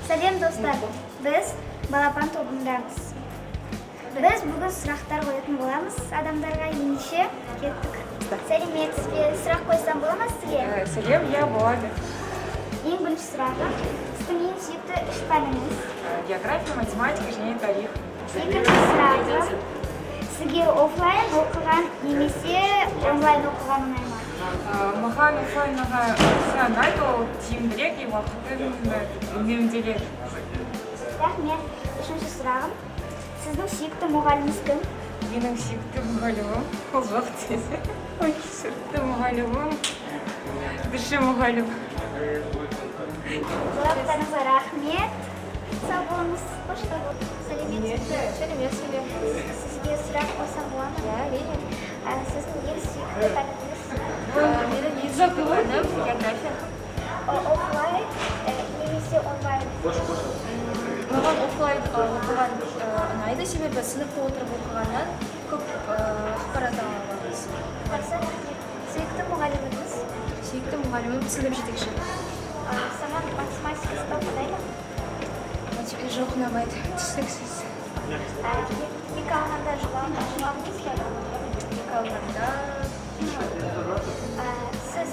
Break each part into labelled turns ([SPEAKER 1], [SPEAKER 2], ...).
[SPEAKER 1] Сәлем достар, біз балапан тобындамыз. Біз бүгін сұрақтар қоятын боламыз, адамдарға ендеше кеттік. Сәлеметсіз бе, сұрақ қойсам бола ма сізге?
[SPEAKER 2] Сәлем, я болады.
[SPEAKER 1] Ең бірінші сұрағым, сіздің ең сүйікті үш пәніңіз?
[SPEAKER 2] География, математика және тарих.
[SPEAKER 1] Екінші сұрағым, сізге офлайн оқыған немесе онлайн оқыған ұнай ма?
[SPEAKER 2] Маған офлайнға ұнайды, ол тиімдірек, уақытын үнемделеді.
[SPEAKER 1] Рахмет. Үшінші сұрағым, сіздің сүйікті мұғаліміңіз кім?
[SPEAKER 2] Менің сүйікті мұғалімім ол жоқ деді. Сүйікті мұғалімім кіші мұғалім.
[SPEAKER 1] Жауаптарыңызға рахмет. Сау болыңыз. Қош бол. Сәлеметсіз.
[SPEAKER 3] Сәлем.
[SPEAKER 1] Сізге сұрақ қойсам бола ма?
[SPEAKER 3] Әрине.
[SPEAKER 1] Сіздің ең сүйікті пәніңіз?
[SPEAKER 3] Менің ең сүйікті пәнім география.
[SPEAKER 1] Офлайн немесе онлайн?
[SPEAKER 3] Маған офлайн оқыған ұнайды, себебі сыныпта отырып оқығаннан көп ақпарат ала аламыз.
[SPEAKER 1] Жақсы. Сүйікті мұғаліміңіз?
[SPEAKER 3] Сүйікті мұғалімім сынып жетекші.
[SPEAKER 1] Саған математика сабақ ұнай ма?
[SPEAKER 3] Жоқ, ұнамайды. Түсініксіз.
[SPEAKER 1] Екі алғанда жылауыңыз ба?
[SPEAKER 3] Екі алғанда
[SPEAKER 1] Сіз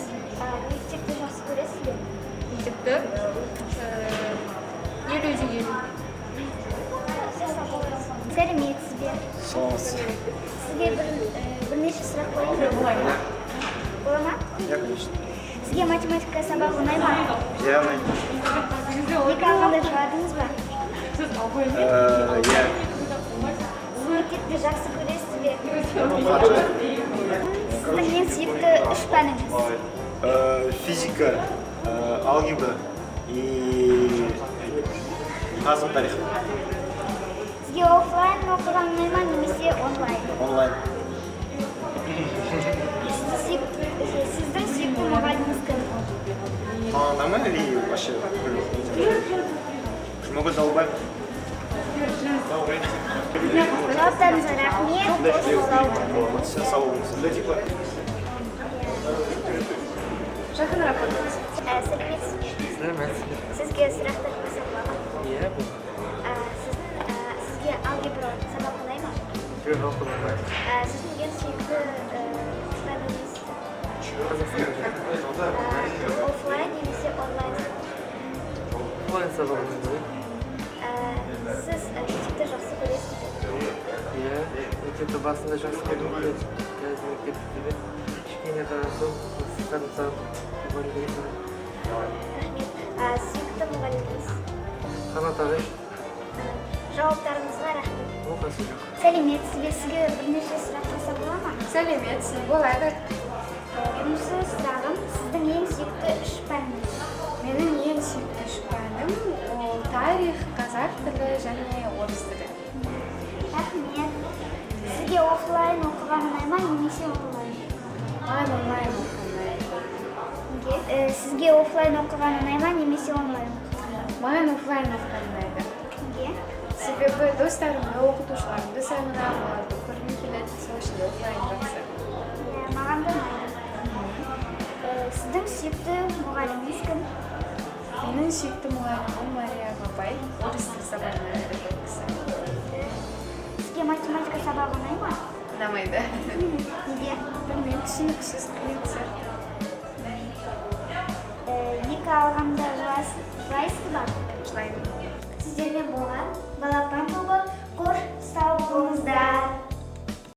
[SPEAKER 1] мектепті жақсы көресіз бе?
[SPEAKER 3] мектепті 50-де 50.
[SPEAKER 1] Сәлеметсіз бе?
[SPEAKER 4] Саламатсыз.
[SPEAKER 1] Сізге бірнеше сұрақ қояйын ба? Бола ма?
[SPEAKER 4] Я, конечно.
[SPEAKER 1] Сізге математика сабағы ұнай ма?
[SPEAKER 4] Я ұнайды.
[SPEAKER 1] Екі алғанда жыладыңыз ба?
[SPEAKER 4] Я.
[SPEAKER 1] Сіз мектепті жақсы көресіз бе?
[SPEAKER 4] Қатты.
[SPEAKER 1] Сіздің ең сүйікті үш пәніңіз?
[SPEAKER 4] Физика, алгебра и таза тарих.
[SPEAKER 1] Сізге офлайн оқыған ұнай ма немесе онлайн?
[SPEAKER 4] Онлайн.
[SPEAKER 1] Сіздің сүйікті мұғаліміңіз кім?
[SPEAKER 4] Мама или вообще? Могу долбать.
[SPEAKER 1] Жауаптарыңызға рахмет. Қош бол.
[SPEAKER 4] Все, сау болыңыз.
[SPEAKER 3] Жақынырақ отырыңыз.
[SPEAKER 1] Сәлеметсіз бе? Сізге сұрақтар қойсам бола ма?
[SPEAKER 5] Иә, бұл.
[SPEAKER 1] Сізге алгебра сабақ ұнай ма?
[SPEAKER 5] Жоқ, болмайды.
[SPEAKER 1] Сіздің ең сүйікті пәніңіз? Офлайн немесе онлайн?
[SPEAKER 5] Офлайн сабағын ғой.
[SPEAKER 1] Сіз мектепті жақсы көресіз бе?
[SPEAKER 5] Иә, мектепті басында жақсы көрдім. Қазір мектепте кішкене қарасам, сарымсақ мұғалім.
[SPEAKER 1] Рахмет. Сүйікті мұғаліміңіз?
[SPEAKER 5] Қанат ағай.
[SPEAKER 1] Жауаптарыңызға рахмет.
[SPEAKER 5] Оқасы жоқ.
[SPEAKER 1] Сәлеметсіз бе? Сізге бірнеше сұрақ қойсам бола ма?
[SPEAKER 3] Сәлеметсіз, болады.
[SPEAKER 1] Бірінші сұрағым, сіздің ең сүйікті үш пәніңіз?
[SPEAKER 3] Менің ең сүйікті үш пәнім ол тарих, қазақ тілі және орыс тілі.
[SPEAKER 1] Рахмет. Сізге офлайн оқыған ұнай ма немесе онлайн?
[SPEAKER 3] Маған онлайн оқымайды.
[SPEAKER 1] Неге? Сізге офлайн оқыған ұнай ма немесе онлайн?
[SPEAKER 3] Маған офлайн оқыған ұнайды.
[SPEAKER 1] Неге?
[SPEAKER 3] Себебі достарымды, оқытушыларымды сағынамын, оларды көргім келеді, сол үшін де офлайн жақсы.
[SPEAKER 1] Маған да ұнайды. Сіздің сүйікті мұғаліміңіз кім?
[SPEAKER 3] Менің сүйікті мұғалімім Мария Бабай, орыс тілі сабағын өтеді бұл кісі.
[SPEAKER 1] Сізге математика сабағы ұнай ма?
[SPEAKER 3] Ұнамайды.
[SPEAKER 1] Неге?
[SPEAKER 3] Білмеймін, түсініксіз қиын сияқты.
[SPEAKER 1] Екі алғанда жылайсыз ба?
[SPEAKER 3] Жылаймын.